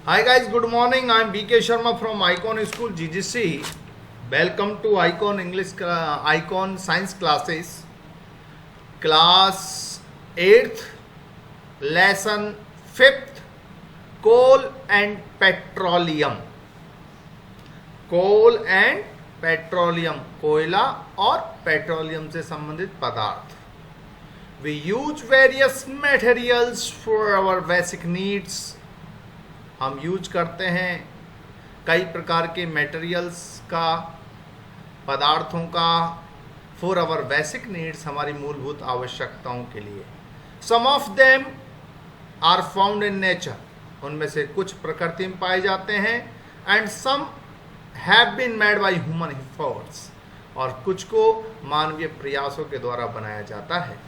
Hi guys, good morning. I am BK Sharma from Icon School GGC. Welcome to Icon Icon Science classes. Class 8th, lesson 5th, coal and petroleum. Coal and petroleum, कोयला और petroleum से संबंधित पदार्थ. We use various materials for our basic needs. हम use करते हैं कई प्रकार के मटेरियल्स का, पदार्थों का, फॉर आवर बेसिक नीड्स, हमारी मूलभूत आवश्यकताओं के लिए. Some of them are found in nature, उनमें से कुछ प्रकृति में पाए जाते हैं. And some have been made by human efforts, और कुछ को मानवीय प्रयासों के द्वारा बनाया जाता है.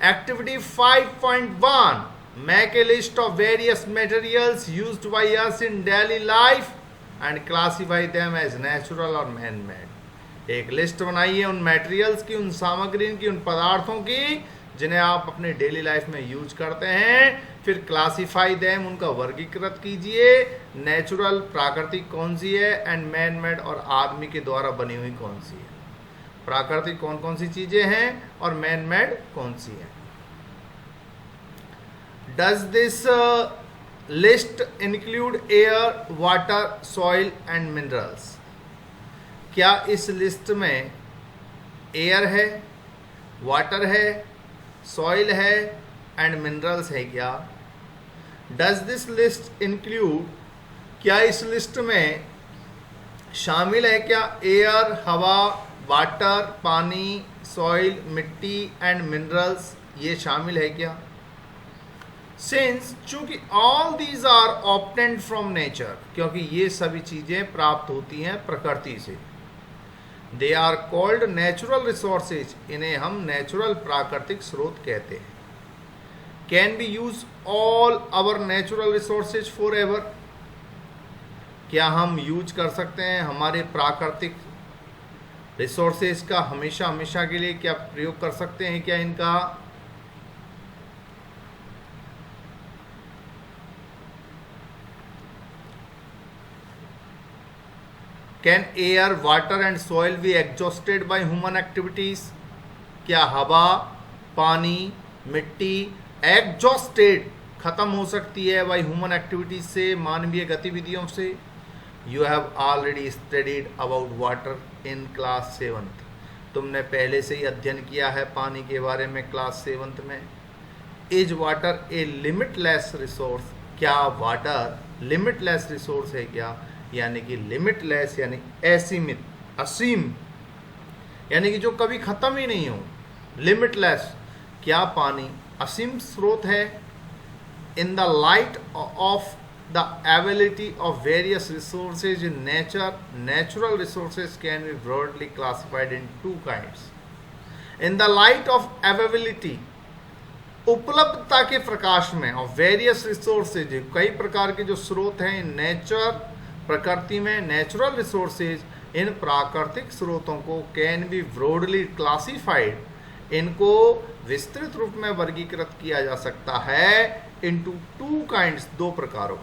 Activity 5.1, make a list of various materials used by us in daily life and classify them as natural और मैन मेड. एक लिस्ट बनाइए उन मटेरियल्स की, उन सामग्री की, उन पदार्थों की जिन्हें आप अपने डेली लाइफ में यूज करते हैं. फिर क्लासिफाई देम, उनका वर्गीकृत कीजिए. नेचुरल प्राकृतिक कौन सी है, एंड मैन मेड और आदमी के द्वारा बनी हुई कौन सी है. प्राकृतिक कौन कौन सी चीजें हैं और मैन मेड कौन सी है. Does this list include air, water, soil and minerals. क्या इस लिस्ट में एयर है, वाटर है, सॉइल है एंड मिनरल्स है क्या. डज दिस लिस्ट इंक्लूड, क्या इस लिस्ट में शामिल है क्या एयर, हवा, वाटर, पानी, सॉइल, मिट्टी एंड मिनरल्स, ये शामिल है क्या. सिंस, चूंकि all these are obtained from nature, क्योंकि ये सभी चीजें प्राप्त होती हैं प्रकृति से. They are called natural resources, इन्हें हम नेचुरल प्राकृतिक स्रोत कहते हैं. Can be use all our natural resources forever, क्या हम यूज कर सकते हैं हमारे प्राकृतिक रिसोर्सेज का हमेशा हमेशा के लिए, क्या प्रयोग कर सकते हैं क्या इनका. Can air, water and soil be exhausted by human activities, क्या हवा, पानी, मिट्टी एग्जॉस्टेड, खत्म हो सकती है बाय ह्यूमन एक्टिविटीज से, मानवीय गतिविधियों से. You have already studied about water in class 7th, तुमने पहले से ही अध्ययन किया है पानी के बारे में क्लास 7th में. Is water a limitless resource, क्या वाटर लिमिटलेस रिसोर्स है क्या. यानी कि लिमिटलेस यानी असीमित, असीम, यानी कि जो कभी खत्म ही नहीं हो. लिमिटलेस, क्या पानी असीम स्रोत है. In the light of the availability of various resources in nature, natural resources can be broadly classified in 2 kinds. In the light of availability, उपलब्धता के प्रकाश में, ऑफ वेरियस रिसोर्सेज, कई प्रकार के जो स्रोत हैं इन नेचर, प्रकृति में, नेचुरल रिसोर्सेज, इन प्राकृतिक स्रोतों को कैन बी ब्रॉडली क्लासिफाइड, इनको विस्तृत रूप में वर्गीकृत किया जा सकता है इनटू 2 kinds, 2 प्रकारों.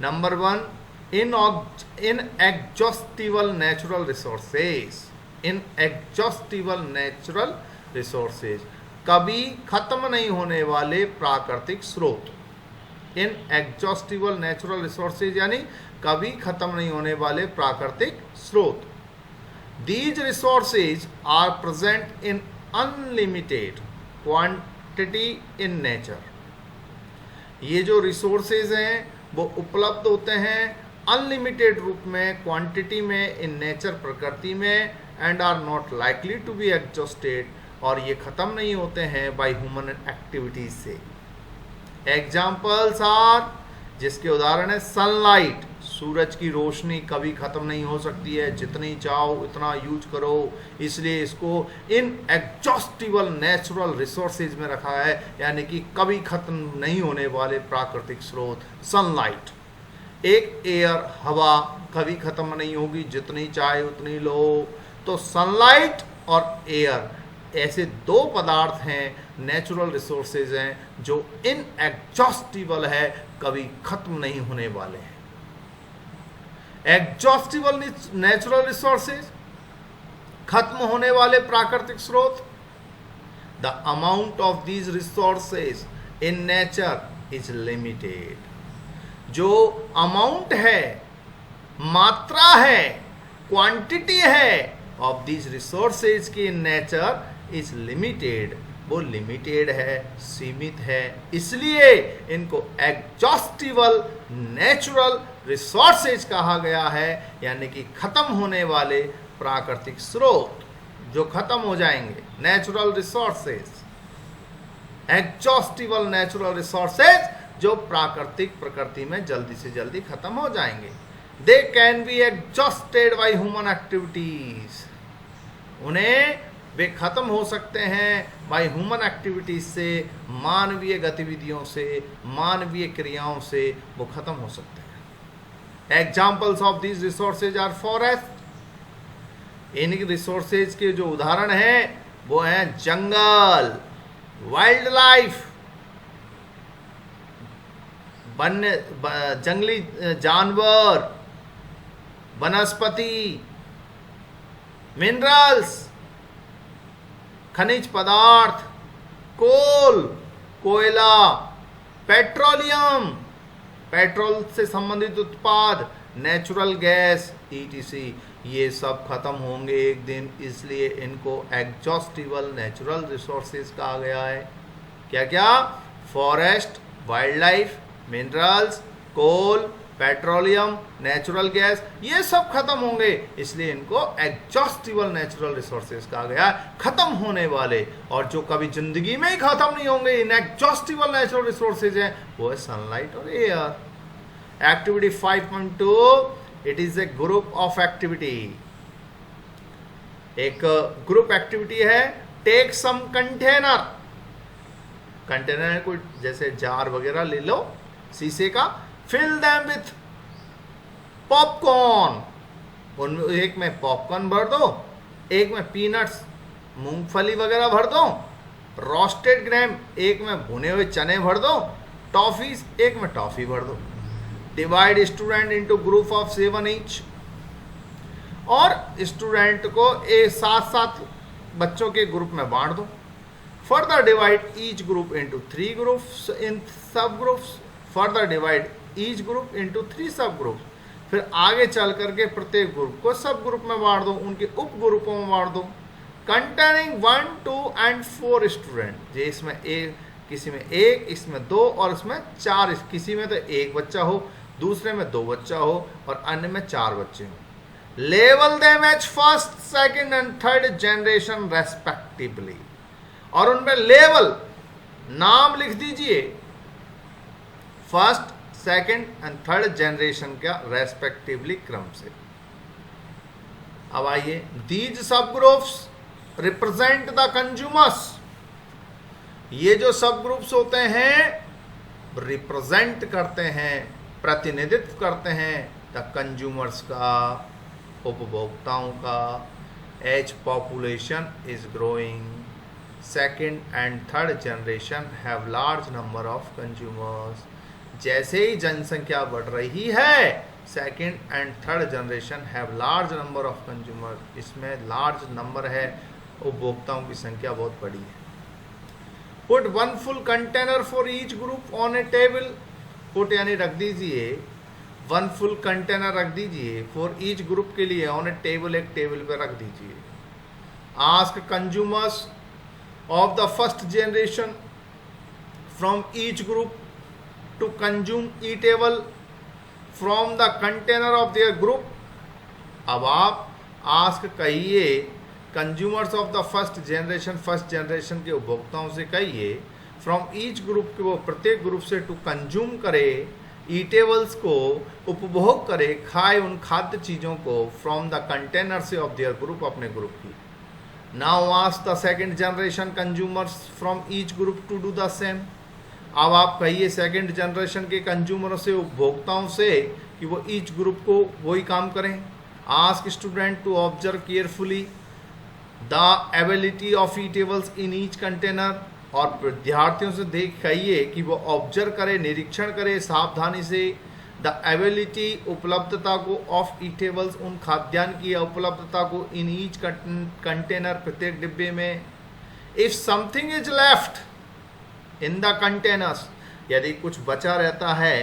नंबर 1, इन एग्जॉस्टिबल नेचुरल रिसोर्सेज. इन एग्जॉस्टिबल नेचुरल रिसोर्सेज, कभी खत्म नहीं होने वाले प्राकृतिक स्रोत. इन एग्जॉस्टिबल नेचुरल रिसोर्सेज यानी कभी खत्म नहीं होने वाले प्राकृतिक स्रोत. These resources are present in unlimited quantity in nature. ये जो रिसोर्सेज हैं वो उपलब्ध होते हैं अनलिमिटेड रूप में, क्वांटिटी में, इन नेचर, प्रकृति में, and are not likely to be exhausted, और ये खत्म नहीं होते हैं बाय ह्यूमन एक्टिविटीज से. एग्जाम्पल्स आर, जिसके उदाहरण है सनलाइट, सूरज की रोशनी कभी खत्म नहीं हो सकती है, जितनी चाहो उतना यूज करो, इसलिए इसको इन एग्जॉस्टिबल नेचुरल रिसोर्सेज में रखा है, यानी कि कभी खत्म नहीं होने वाले प्राकृतिक स्रोत सनलाइट. एक एयर, हवा कभी खत्म नहीं होगी, जितनी चाहे उतनी लो. तो सनलाइट और एयर ऐसे दो पदार्थ हैं, नेचुरल रिसोर्सेज हैं जो इनएग्जॉस्टिबल है, कभी खत्म नहीं होने वाले हैं। एग्जॉस्टिबल नेचुरल रिसोर्सेज, खत्म होने वाले प्राकृतिक स्रोत। The amount of these resources in nature is limited. जो अमाउंट है, मात्रा है, क्वांटिटी है ऑफ दीज रिसोर्सेज की इन नेचर इज लिमिटेड, वो लिमिटेड है, सीमित है, इसलिए इनको एग्जॉस्टिबल नेचुरल रिसोर्सेज कहा गया है, यानी कि खत्म होने वाले प्राकृतिक स्रोत जो खत्म हो जाएंगे, natural resources. Exhaustible natural resources जो प्राकृतिक प्रकृति में जल्दी से जल्दी खत्म हो जाएंगे। They can be exhausted by human activities, उन्हें वे खत्म हो सकते हैं बाई ह्यूमन एक्टिविटीज से, मानवीय गतिविधियों से, मानवीय क्रियाओं से वो खत्म हो सकते हैं। Examples of these resources are forest. इन रिसोर्सेज के जो उदाहरण हैं वो हैं जंगल, वाइल्ड लाइफ, वन्य जंगली जानवर, वनस्पति, मिनरल्स, खनिज पदार्थ, कोल, कोयला, पेट्रोलियम, पेट्रोल से संबंधित उत्पाद, नेचुरल गैस, ईटीसी, ये सब खत्म होंगे एक दिन, इसलिए इनको एग्जॉस्टिबल नेचुरल रिसोर्सेज कहा गया है। क्या क्या? फॉरेस्ट, वाइल्ड लाइफ, मिनरल्स, कोल, पेट्रोलियम, नेचुरल गैस, ये सब खत्म होंगे, इसलिए इनको एग्जॉस्टिबल नेचुरल रिसोर्सेज कहा गया, खत्म होने वाले। और जो कभी जिंदगी में ही खत्म नहीं होंगे, इनएग्जॉस्टिबल नेचुरल रिसोर्सेज हैं, वो है सनलाइट और air. Activity 5.2, it is a group of activity. एक ग्रुप एक्टिविटी है, टेक सम कंटेनर। कंटेनर कोई जैसे जार वगैरह ले लो शीशे का, फिल देम विथ पॉपकॉर्न, उनमें एक में पॉपकॉर्न भर दो, एक में पीनट्स मूंगफली वगैरह भर दो, रोस्टेड ग्रेम एक में भुने हुए चने भर दो, टॉफीज एक में टॉफी भर दो। Divide student into group of 7 each, और स्टूडेंट को एक साथ साथ बच्चों के ग्रुप में बांट दो। Further divide each group into 3 groups in sub groups, further divide each group into 3 sub groups, फिर आगे चल करके प्रत्येक ग्रुप को सब ग्रुप में बांट दो, उनके उप ग्रुपों में बांट दो। कंटेनिंग 1, 2 एंड 4 स्टूडेंट, जे इसमें एक, किसी में एक, इसमें 2 और इसमें 4, किसी में तो 1 बच्चा हो, दूसरे में 2 बच्चा हो और अन्य में 4 बच्चे हो। लेवल them as first, second and third generation respectively, और उनमें लेवल नाम लिख दीजिए first, second and third generation का रेस्पेक्टिवली क्रम से। अब आइए, these sub groups represent the consumers. ये जो सब ग्रुप्स होते हैं रिप्रेजेंट करते हैं, प्रतिनिधित्व करते हैं द कंज्यूमर्स का, उपभोक्ताओं का। As population is growing, second and third generation have large number of consumers. जैसे ही जनसंख्या बढ़ रही है, second and third generation have large number of consumer, इसमें लार्ज नंबर है, उपभोक्ताओं की संख्या बहुत बड़ी है। Put 1 full container for each group on a table, put यानी रख दीजिए, 1 फुल कंटेनर रख दीजिए फॉर ईच ग्रुप के लिए, ऑन ए टेबल, एक टेबल पे रख दीजिए। Ask consumers of the first generation from each group to consume eatable from the container of their group। अब आप आस्क कहिए consumers of the first generation के उपभोक्ताओं से कहिए, फ्रॉम ईच ग्रुप के वो प्रत्येक ग्रुप से टू कंज्यूम करे ईटेबल्स को, उपभोग करे, खाए उन खाद्य चीज़ों को, फ्रॉम द कंटेनर से ऑफ देयर ग्रुप, अपने ग्रुप की। Now ask the second generation consumers from each group to do the same। अब आप कहिए सेकेंड जनरेशन के कंज्यूमरों से, उपभोक्ताओं से, कि वो ईच ग्रुप को वही काम करें। Ask student to observe carefully the ability of eatables in each container, और विद्यार्थियों से देखिए कि वो ऑब्जर्व करे, निरीक्षण करे सावधानी से द एबिलिटी उपलब्धता को ऑफ ईटेबल्स उन खाद्यान्न की उपलब्धता को इन ईच कंटेनर प्रत्येक डिब्बे में। If something is left in the containers, यदि कुछ बचा रहता है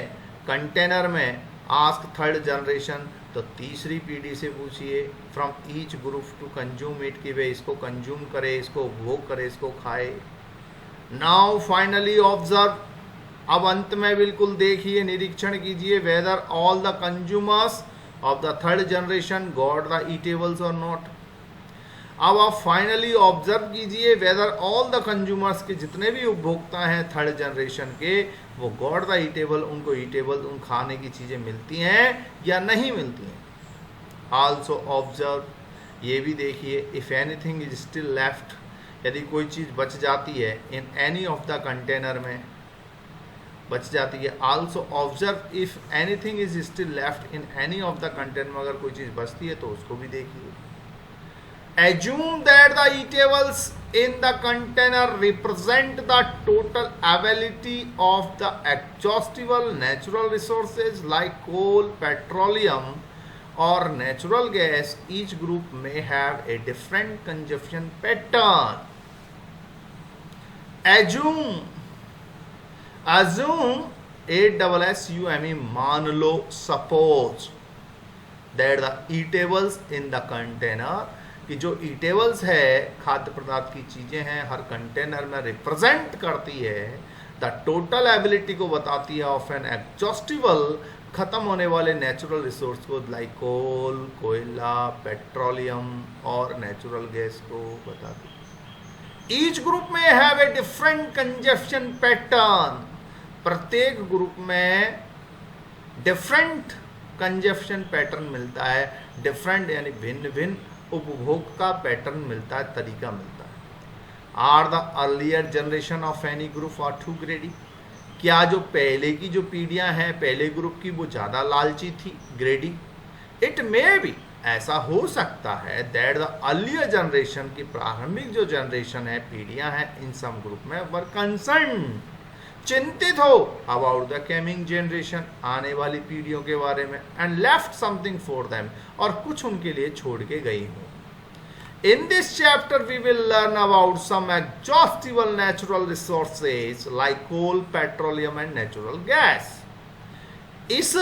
कंटेनर में, आस्क थर्ड जनरेशन, तो तीसरी पीढ़ी से पूछिए from each group to consume it, कि वे इसको कंज्यूम करे, इसको उपभोग करे, इसको खाए। नाउ फाइनली ऑब्जर्व, अब अंत में बिल्कुल देखिए, निरीक्षण कीजिए, whether all the consumers of the third generation got the eatables or not. अब आप फाइनली ऑब्जर्व कीजिए, वेदर ऑल द कंज्यूमर्स के जितने भी उपभोक्ता हैं थर्ड जनरेशन के, वो गॉट द ईटेबल, उनको ईटेबल उन खाने की चीज़ें मिलती हैं या नहीं मिलती हैं। आल्सो ऑब्जर्व, ये भी देखिए, if anything is still left, यदि कोई चीज़ बच जाती है in any of the container में बच जाती है। Also observe if anything is still left in any of the container में अगर कोई चीज़ बचती है तो उसको भी देखिए। Assume that the eatables in the container represent the total availability of the exhaustible natural resources like coal, petroleum, or natural gas. Each group may have a different consumption pattern. Assume, ASSUME, मान लो, suppose that the eatables in the container, कि जो eatables है खाद्य पदार्थ की चीज़ें हैं हर container में रिप्रेजेंट करती है द टोटल एबिलिटी को बताती है ऑफ एन एग्जॉस्टिबल, खत्म होने वाले नेचुरल रिसोर्स को, लाइक कोल, कोयला, पेट्रोलियम और नेचुरल गैस को बताती है। ईच ग्रुप में have a different consumption pattern, प्रत्येक ग्रुप में डिफरेंट कंजप्शन पैटर्न मिलता है। डिफरेंट यानी भिन्न भिन्न उपभोग का पैटर्न मिलता है, तरीका मिलता है। Are the earlier generation of any group are too greedy, क्या जो पहले की जो पीढ़ियां हैं पहले ग्रुप की वो ज़्यादा लालची थी, ग्रेडी। इट मे बी, ऐसा हो सकता है, दैट द अर्लियर जनरेशन की प्रारंभिक जो जनरेशन है पीढ़ियां हैं इन सम ग्रुप में वर कंसर्न, चिंतित हो अबाउट द कमिंग जनरेशन, आने वाली पीढ़ियों के बारे में, and left something for them, और कुछ उनके लिए छोड़ के गई हो। In this chapter we will learn about some exhaustible natural resources like coal, petroleum and natural gas. इस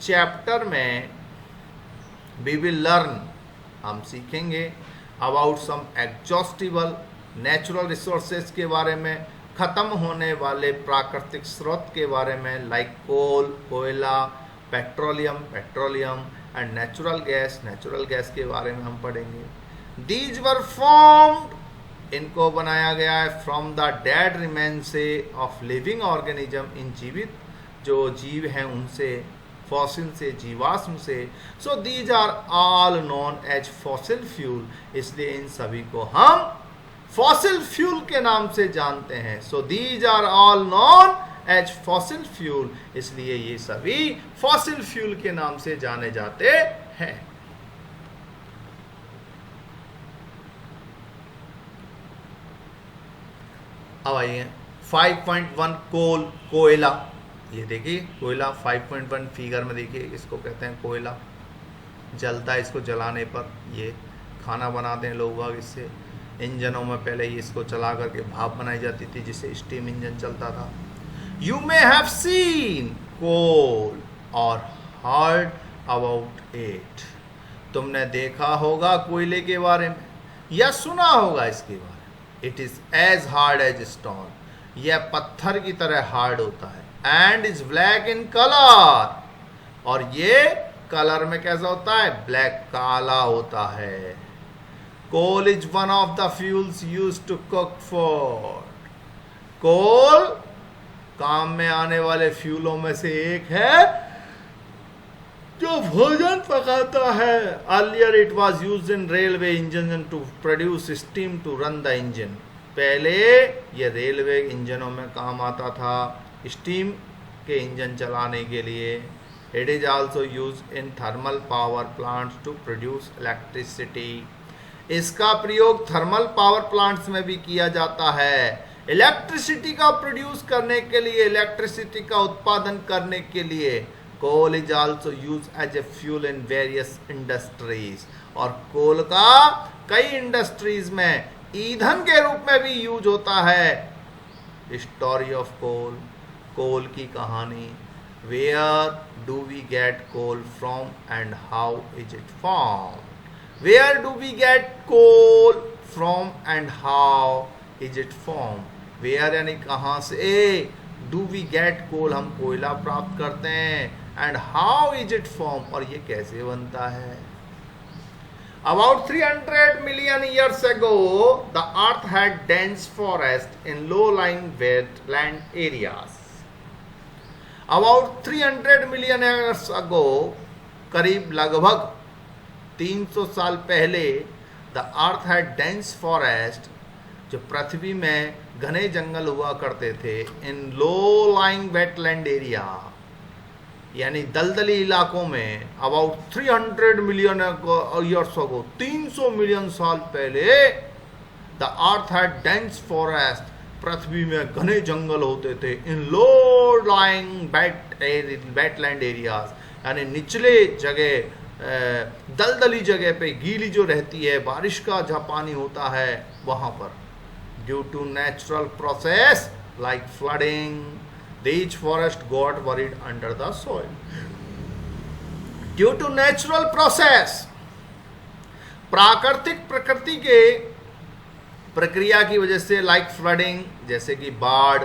चैप्टर में वी विल लर्न, हम सीखेंगे about some exhaustible natural resources के बारे में, खत्म होने वाले प्राकृतिक स्रोत के बारे में, लाइक कोल, कोयला, पेट्रोलियम एंड नेचुरल गैस के बारे में हम पढ़ेंगे। दीज वर फॉर्म्ड, इनको बनाया गया है from the dead remains of living organism, इन जीवित जो जीव हैं उनसे, फॉसिल से, जीवाश्म से। So these are all known as fossil fuel, इसलिए इन सभी को हम फॉसिल फ्यूल के नाम से जानते हैं। So these are all known as fossil fuel, इसलिए ये सभी फॉसिल फ्यूल के नाम से जाने जाते हैं। अब आइए 5.1 कोल, कोयला। ये देखिए कोयला 5.1 फिगर में देखिए, इसको कहते हैं कोयला, जलता है इसको जलाने पर, ये खाना बनाते हैं लोग इससे। इंजनों में पहले ही इसको चला करके भाप बनाई जाती थी जिससे स्टीम इंजन चलता था। यू मे हैव सीन कोल और हर्ड अबाउट इट, तुमने देखा होगा कोयले के बारे में या सुना होगा इसके बारे में। It is as hard as stone, यह पत्थर की तरह हार्ड होता है। And is black in colour, और ये कलर में कैसा होता है, ब्लैक, काला होता है। Coal is one of the fuels used to cook food, coal काम में आने वाले फ्यूलों में से एक है जो भोजन पकाता है। Earlier it was used in railway engine to produce steam to run the engine, पहले ये रेलवे इंजनों में काम आता था स्टीम के इंजन चलाने के लिए। It is also used in thermal power plants to produce electricity. इसका प्रयोग थर्मल पावर प्लांट्स में भी किया जाता है। इलेक्ट्रिसिटी का प्रोड्यूस करने के लिए, इलेक्ट्रिसिटी का उत्पादन करने के लिए coal is also use as a fuel in various industries, और कोल का कई इंडस्ट्रीज में ईंधन के रूप में भी यूज होता है। स्टोरी ऑफ कोल, कोल की कहानी। Where do we get coal from and how is it form? Where do we get coal from and how is it form? Where यानी कहाँ से, डू वी गेट कोल हम कोयला प्राप्त करते हैं, and how is it form और ये कैसे बनता है। About 300 million years ago, the earth had dense forest in low-lying wetland areas. About 300 million years ago, करीब लगभग 300 साल पहले, the earth had dense forest, जो पृथ्वी में घने जंगल हुआ करते थे, in low-lying wetland area, यानी दलदली इलाकों में। About 300 million years ago, 300 million साल पहले, the earth had dense forest, पृथ्वी में घने जंगल होते थे। In low lying wetland areas, यानी निचले जगह, दलदली जगह पे, गीली जो रहती है, बारिश का जहाँ पानी होता है वहाँ पर। Due to natural process like flooding, these forest got buried under the soil. Due to natural process, प्राकृतिक प्रकृति के प्रक्रिया की वजह से, लाइक फ्लडिंग, जैसे कि बाढ़,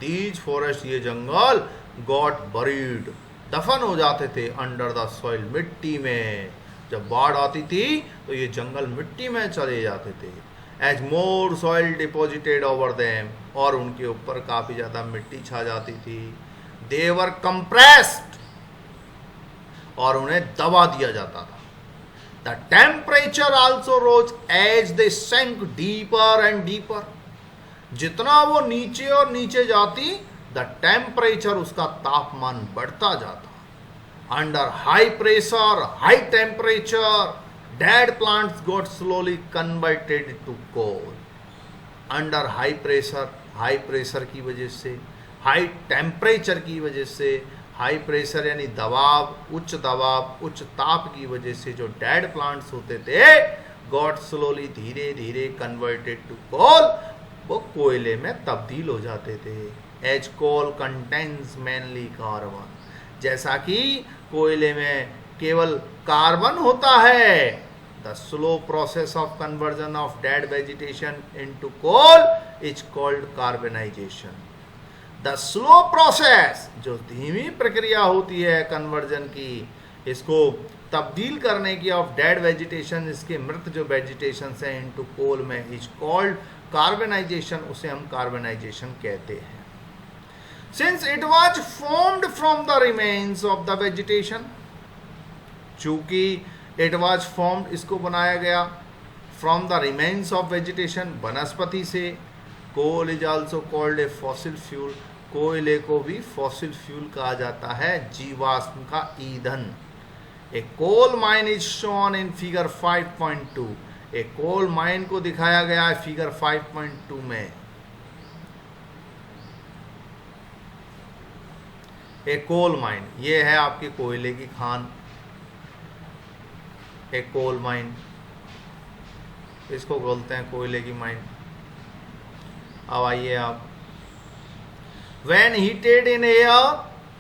these forest, ये जंगल, got buried, दफन हो जाते थे, अंडर द सॉइल, मिट्टी में। जब बाढ़ आती थी तो ये जंगल मिट्टी में चले जाते थे। एज मोर सॉइल डिपोजिटेड ओवर देम, और उनके ऊपर काफी ज्यादा मिट्टी छा जाती थी। दे वर कंप्रेस्ड, और उन्हें दबा दिया जाता था। The temperature also rose as they sank deeper and deeper, जितना वो नीचे और नीचे जाती, द टेम्परेचर, उसका तापमान बढ़ता जाता। Under high pressure, high temperature, dead plants got slowly converted to coal. Under high pressure की वजह से, high temperature की वजह से, high pressure यानी दबाव, उच्च ताप की वजह से जो dead plants होते थे, got slowly, धीरे धीरे converted to coal, वो कोयले में तब्दील हो जाते थे। As coal contains mainly carbon, जैसा कि कोयले में केवल कार्बन होता है। The slow process of conversion of dead vegetation into coal is called carbonisation. The slow process, जो धीमी प्रक्रिया होती है कन्वर्जन की, इसको तब्दील करने की, ऑफ डेड वेजिटेशन, इसके मृत जो वेजिटेशन है, इनटू कोल में, इज कॉल्ड कार्बनाइजेशन, उसे हम कार्बनाइजेशन कहते हैं। Since it was formed from the remains of the vegetation, चूंकि इट वॉज फॉर्म्ड, इसको बनाया गया, from the remains of vegetation, वनस्पति से। Coal is also called a fossil fuel, कोयले को भी फॉसिल फ्यूल कहा जाता है, जीवाश्म का ईंधन। A coal mine is shown in figure 5.2, a coal mine को दिखाया गया है फिगर 5.2 में। ए कोल माइन, ये है आपके कोयले की खान, एक कोल माइन, इसको बोलते हैं कोयले की माइन। अब आइए आप, when heated in air,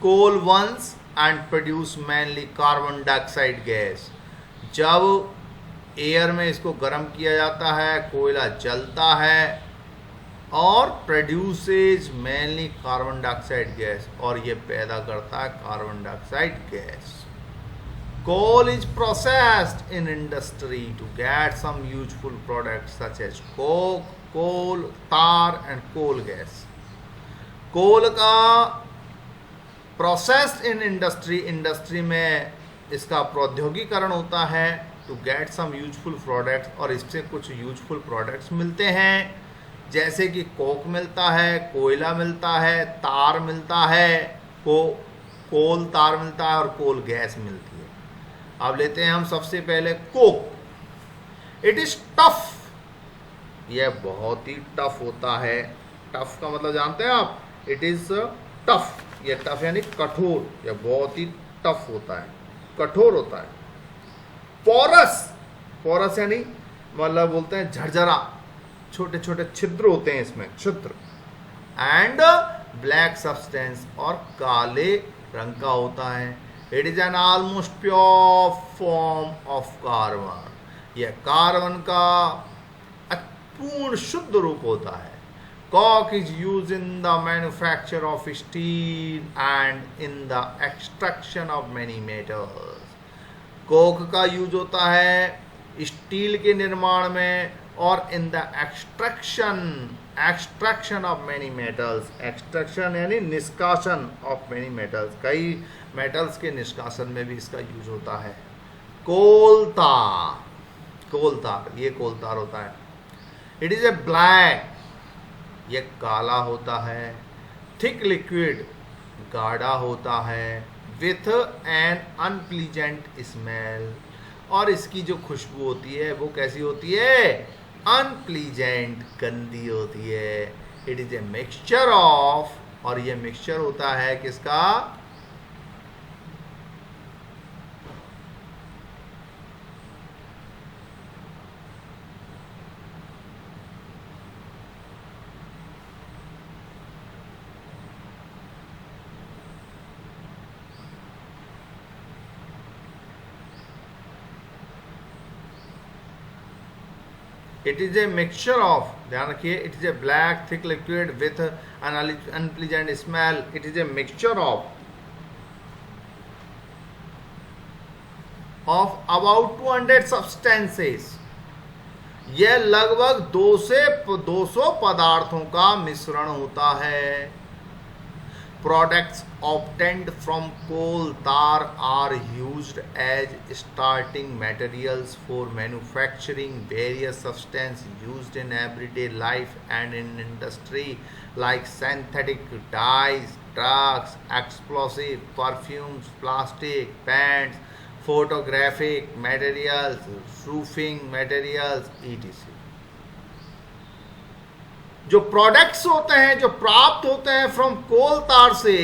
coal burns and produce mainly carbon dioxide gas, जब एयर में इसको गर्म किया जाता है, कोयला जलता है और produces mainly carbon dioxide gas, और ये पैदा करता है carbon dioxide gas. Coal is processed in industry to get some useful products such as coke, coal, tar and coal gas. कोल का प्रोसेस्ड इन इंडस्ट्री, इंडस्ट्री में इसका प्रौद्योगिकरण होता है, to get some useful products, और इससे कुछ यूजफुल प्रोडक्ट्स मिलते हैं, जैसे कि कोक मिलता है, कोयला मिलता है, तार मिलता है, कोल तार मिलता है और कोल गैस मिलती है। अब लेते हैं हम सबसे पहले कोक। इट इज टफ, यह बहुत ही टफ होता है। टफ का मतलब जानते हैं आप, इट इज टफ, यह टफ यानी कठोर, यह बहुत ही टफ होता है, कठोर होता है। पोरस, पोरस यानी मतलब बोलते हैं झरझरा, छोटे छोटे छिद्र होते हैं इसमें, छिद्र। एंड ब्लैक सब्सटेंस, और काले रंग का होता है। It is an almost pure form of carbon, यह कार्बन का पूर्ण शुद्ध रूप होता है। Coke is use in the manufacture of steel and in the extraction of many metals. Coke का यूज होता है स्टील के निर्माण में और in the extraction of many metals. Extraction यानी निष्कासन ऑफ मेनी मेटल्स, कई मेटल्स के निष्कासन में भी इसका यूज होता है। कोलतार, कोलतार, ये कोलतार होता है। इट इज ए ब्लैक, ये काला होता है। थिक लिक्विड, गाढ़ा होता है। विथ एन अनप्लीजेंट स्मेल, और इसकी जो खुशबू होती है वो कैसी होती है? अनप्लीजेंट, गंदी होती है। It is a mixture of, और ये मिक्सचर होता है किसका? It is a mixture of, ध्यान रखिए, it is a black thick liquid with an unpleasant smell. It is a mixture of about 200 substances. यह लगभग 200 पदार्थों का मिश्रण होता है। Products obtained from coal tar are used as starting materials for manufacturing various substances used in everyday life and in industry like synthetic dyes, drugs, explosives, perfumes, plastic, paints, photographic materials, roofing materials, etc. जो products होते हैं, जो प्राप्त होते हैं from coal तार से,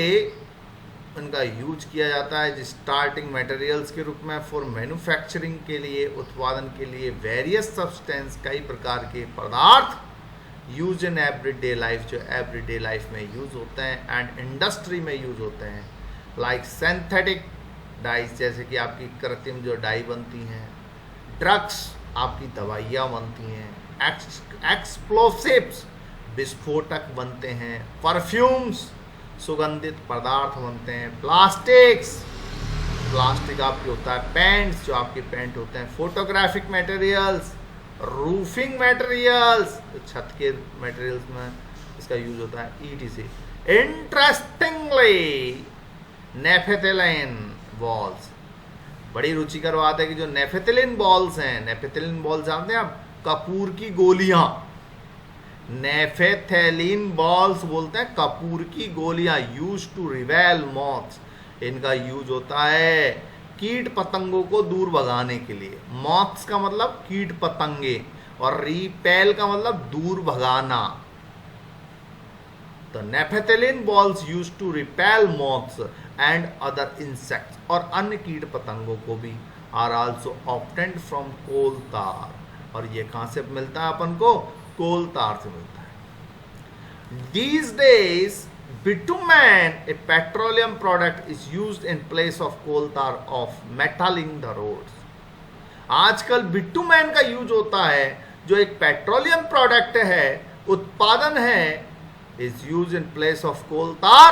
उनका यूज किया जाता है स्टार्टिंग मटेरियल्स के रूप में फॉर मैन्युफैक्चरिंग के लिए, उत्पादन के लिए। वेरियस सब्सटेंस, कई प्रकार के पदार्थ, यूज इन एवरीडे लाइफ, जो एवरीडे लाइफ में यूज होते हैं एंड इंडस्ट्री में यूज होते हैं। लाइक सिंथेटिक डाइज, जैसे कि आपकी कृत्रिम जो डाई बनती हैं। ड्रग्स, आपकी दवाइयाँ बनती हैं। एक्सप्लोसिव्स, विस्फोटक बनते हैं। परफ्यूम्स, सुगंधित पदार्थ बनते हैं। प्लास्टिक्स, प्लास्टिक आपके होता है। पेंट्स, जो आपके पेंट होते हैं। फोटोग्राफिक मटेरियल्स, रूफिंग मटेरियल्स, छत के मटेरियल्स में इसका यूज होता है। ETC। इंटरेस्टिंगली नेफेथिलीन बॉल्स, बड़ी रुचिकर बात है कि जो नेफेथिलीन बॉल्स हैं, नेफेथिलीन बॉल्स जानते हैं आप? कपूर की गोलियां, नेफेथिलीन बॉल्स बोलते हैं कपूर की गोलियां। यूज टू रिवेल मॉथ्स, इनका यूज होता है कीट पतंगों को दूर भगाने के लिए। मॉथ्स का मतलब कीट पतंगे, और रिपेल का मतलब दूर भगाना। तो naphthalene balls use to repel moths and other insects, और अन्य कीट पतंगों को भी। Are also obtained from coal tar, और ये कहां से मिलता है अपन को? कोल तार से मिलता है। These days, bitumen, a petroleum product, is used in place of coal tar of metalling the roads. आजकल बिटुमेन का यूज होता है, जो एक पेट्रोलियम प्रोडक्ट है, उत्पादन है, is use in place of coal tar,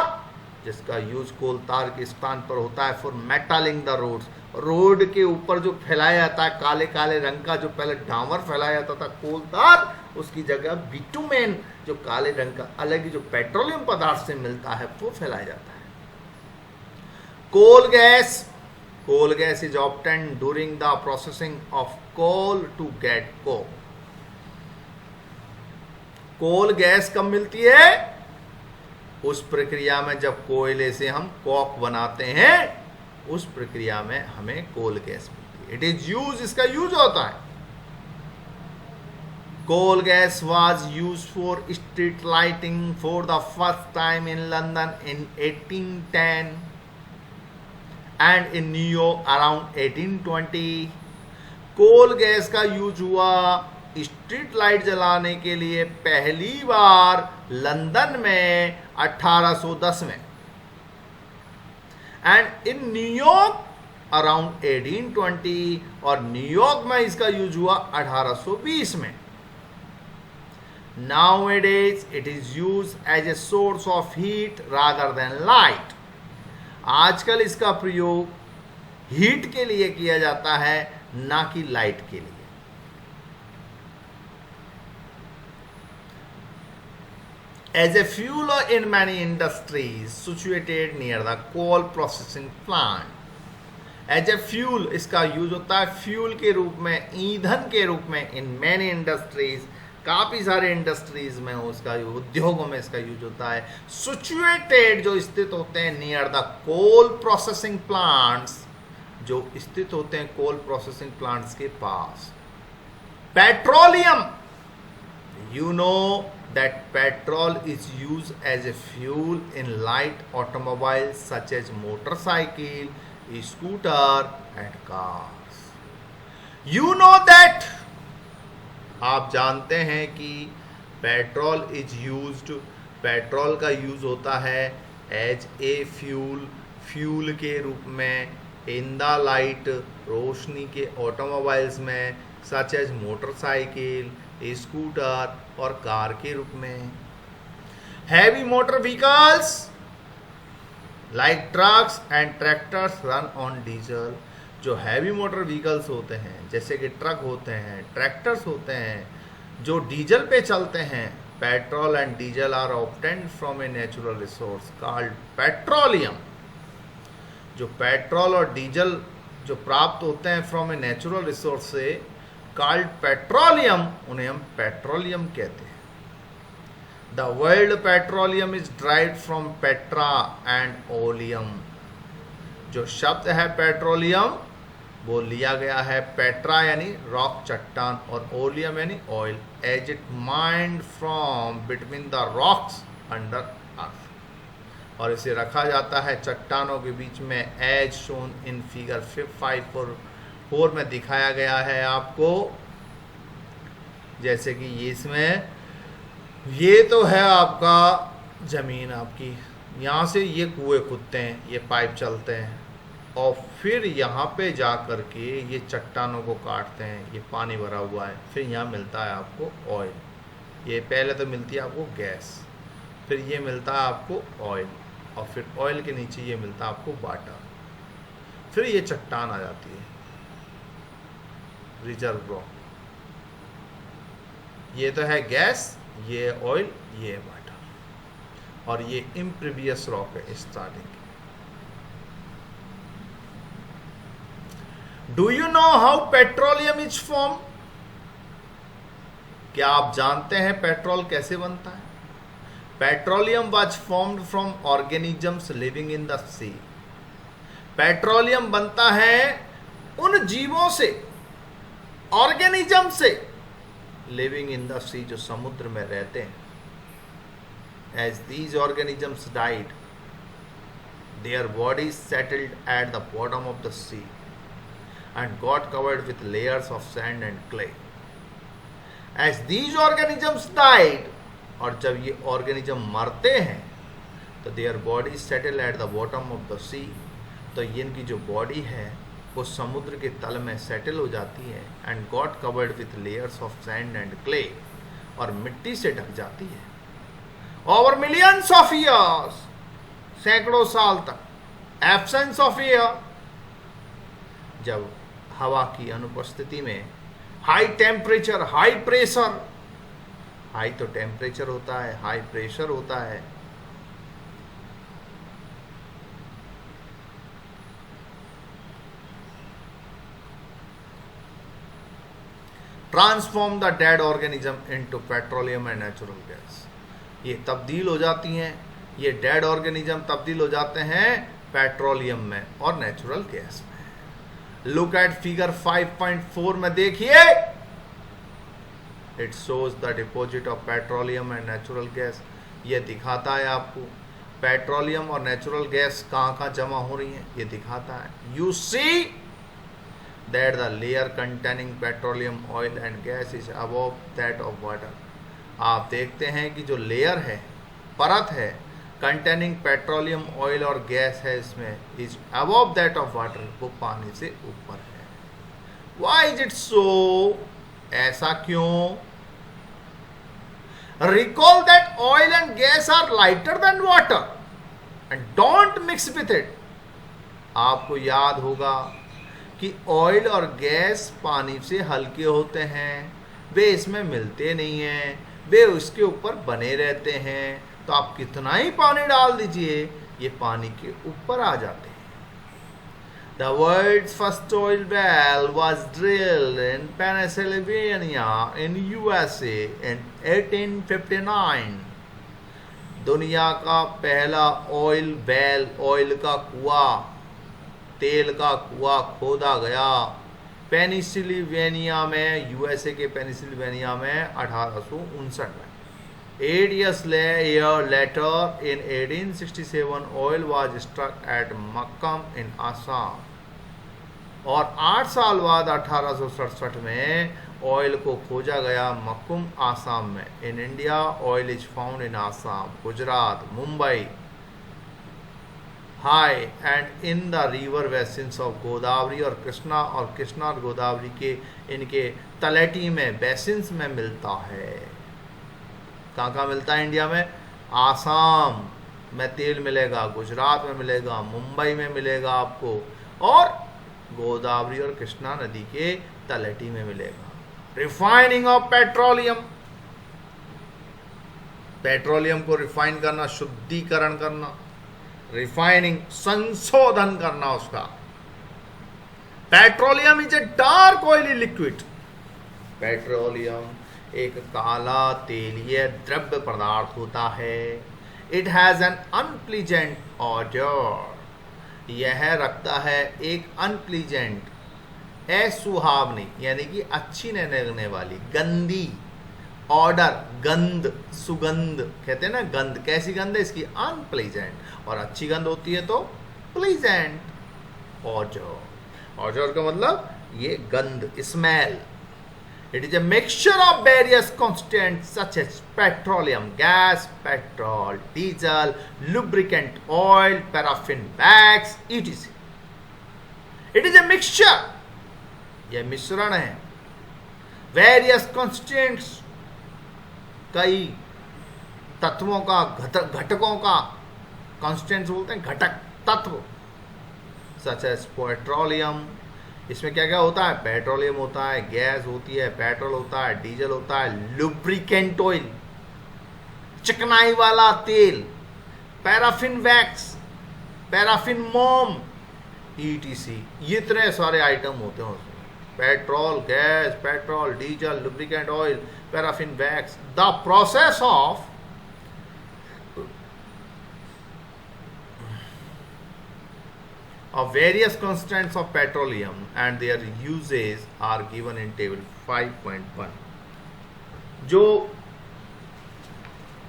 जिसका यूज कोल तार के स्थान पर होता है for metalling the roads. Road के ऊपर जो फैलाया जाता है काले काले रंग का, जो पहले डामर फैलाया जाता था कोल तार, उसकी जगह बिटुमेन, जो काले रंग का अलग ही जो पेट्रोलियम पदार्थ से मिलता है, वो फैलाया जाता है। Coal gas, coal gas is obtained during the processing of coal to get coke. Coal gas कब मिलती है? उस प्रक्रिया में जब कोयले से हम कोक बनाते हैं, उस प्रक्रिया में हमें कोल गैस मिलती है। इट इज यूज, इसका यूज होता है Coal gas was used for street lighting for the first time in London in 1810 and in New York around 1820. Coal gas का यूज हुआ स्ट्रीट लाइट जलाने के लिए पहली बार लंदन में 1810 में एंड इन न्यूयॉर्क अराउंड 1820 और न्यूयॉर्क में इसका यूज हुआ 1820 में. Nowadays it is used as a source of heat rather than light. आजकल इसका प्रयोग हीट के लिए किया जाता है, ना कि लाइट के लिए. As a fuel in many industries situated near the coal processing plant. As a fuel इसका यूज होता है फ्यूल के रूप में, ईंधन के रूप में. इन मैनी इंडस्ट्रीज, काफी सारे इंडस्ट्रीज में उसका, उद्योगों में इसका यूज होता है. सिचुएटेड जो स्थित होते हैं near the coal processing plants, जो स्थित होते हैं कोल प्रोसेसिंग प्लांट्स के पास. Petroleum, you know that petrol is use as a fuel in light automobile such as motorcycle, scooter and cars. You know that, आप जानते हैं कि पेट्रोल इज यूज्ड, पेट्रोल का यूज होता है एज ए फ्यूल, फ्यूल के रूप में इन द लाइट, रोशनी के ऑटोमोबाइल्स में, सच एज मोटरसाइकिल, स्कूटर और कार के रूप में. Heavy motor vehicles like trucks and tractors run on diesel. जो हैवी मोटर व्हीकल्स होते हैं जैसे कि ट्रक होते हैं, ट्रैक्टर्स होते हैं, जो डीजल पे चलते हैं. Petrol and diesel are obtained from a natural resource called petroleum. जो पेट्रोल और डीजल जो प्राप्त होते हैं फ्रॉम ए नेचुरल रिसोर्स से, कॉल्ड पेट्रोलियम, उन्हें हम पेट्रोलियम कहते हैं. The word petroleum is derived from petra and oleum. जो शब्द है पेट्रोलियम वो लिया गया है पेट्रा यानी रॉक, चट्टान, और ओलियम यानी oil, as it mined from between the rocks under earth. और इसे रखा जाता है चट्टानों के बीच में, एज शोन इन फिगर 5.4 में दिखाया गया है आपको. जैसे कि ये इसमें, ये तो है आपका जमीन आपकी, यहाँ से ये कुएं खुदते हैं, ये पाइप चलते हैं, और फिर यहाँ पे जा कर के ये चट्टानों को काटते हैं, ये पानी भरा हुआ है, फिर यहाँ मिलता है आपको ऑयल. ये पहले तो मिलती है आपको गैस, फिर ये मिलता है आपको ऑयल, और फिर ऑयल के नीचे ये मिलता है आपको वाटर, फिर ये चट्टान आ जाती है रिजर्व रॉक. ये तो है गैस, ये ऑयल, ये वाटर, और ये इम्प्रीवियस रॉक है starting. Do you know how petroleum is form? क्या आप जानते हैं पेट्रोल कैसे बनता है? Petroleum was formed from organisms living in the sea. Petroleum बनता है उन जीवों से, ऑर्गेनिज्म से, लिविंग इन द सी, जो समुद्र में रहते हैं. As these organisms died, their bodies settled at the bottom of the sea and got covered with layers of sand and clay. As these organisms died, और जब ये ऑर्गेनिज्म मरते हैं तो their bodies settle at the bottom of the sea, तो ये इनकी जो बॉडी है वो समुद्र के तल में सेटल हो जाती है, and got covered with layers of sand and clay, और मिट्टी से ढक जाती है. Over millions of years, सैकड़ों साल तक. Absence of air, जब हवा की अनुपस्थिति में, high temperature, high pressure, high तो टेम्परेचर होता है, हाई प्रेशर होता है. Transform the dead organism into petroleum and natural gas. ये तब्दील हो जाती हैं, ये डेड ऑर्गेनिज्म तब्दील हो जाते हैं पेट्रोलियम में और नेचुरल गैस में. लुक एट फिगर 5.4 में देखिए, it shows the deposit of petroleum and natural gas. ये दिखाता है आपको पेट्रोलियम और नेचुरल गैस कहाँ कहाँ जमा हो रही है, ये दिखाता है। You see that the layer containing petroleum oil and gas is above that of water. आप देखते हैं कि जो लेयर है, परत है कंटेनिंग पेट्रोलियम ऑयल और गैस है, इसमें is above that of water, वो पानी से ऊपर है। व्हाई इज इट सो, ऐसा क्यों? Recall that oil and gas are lighter than water and don't mix with it। आपको याद होगा कि ऑयल और गैस पानी से हल्के होते हैं, वे इसमें मिलते नहीं हैं, वे उसके ऊपर बने रहते हैं। तो आप कितना ही पानी डाल दीजिए, ये पानी के ऊपर आ जाते हैं। The world's first oil well was drilled in Pennsylvania in USA in 1859। दुनिया का पहला ऑयल वेल, ऑयल का कुआं, तेल का कुआं खोदा गया पेनिसिल्वेनिया में, यूएसए के पेनिसिल्वेनिया में 1859 में। 8 years later in 1867 oil was struck at Makam in Assam। और 8 साल बाद 1867 में ऑयल को खोजा गया मक्कुम, आसाम में। In India oil is found in Assam, Gujarat, Mumbai, high and in the river basins of Godavari और कृष्णा, और कृष्णा और गोदावरी के इनके तलहटी में, बेसिन्स में मिलता है। कहाँ कहाँ मिलता है इंडिया में? आसाम में तेल मिलेगा, गुजरात में मिलेगा, मुंबई में मिलेगा आपको, और गोदावरी और कृष्णा नदी के तलहटी में मिलेगा। रिफाइनिंग ऑफ पेट्रोलियम, पेट्रोलियम को रिफाइन करना, शुद्धिकरण करना, रिफाइनिंग संशोधन करना उसका। Petroleum is a dark oily liquid. Petroleum एक काला तेलीय द्रव्य पदार्थ होता है। It has an unpleasant order, यह रखता है एक अनप्लीजेंट, असुहावनी यानी कि अच्छी न लगने वाली, गंदी, ऑर्डर, गंध, सुगंध कहते हैं ना, गंध। कैसी गंध है इसकी? अनप्लीजेंट। और अच्छी गंध होती है तो प्लीजेंट। ऑडर, ऑडर का मतलब ये गंध, smell. It is a mixture of various constituents such as petroleum, gas, petrol, diesel, lubricant oil, paraffin wax, etc. It is a mixture, यह मिश्रण है। Various constituents, कई तत्वों का, घटकों का, constituents बोलते हैं घटक, तत्व। Such as petroleum, इसमें क्या क्या होता है? पेट्रोलियम होता है, गैस होती है, पेट्रोल होता है, डीजल होता है, लुब्रिकेंट ऑयल, चिकनाई वाला तेल, पैराफिन वैक्स, पैराफिन मोम, ईटीसी, ये इतने सारे आइटम होते हैं उसमें। Petrol, gas, petrol, diesel, lubricant oil, paraffin wax. The process of various constants of petroleum and their uses are given in table 5.1। जो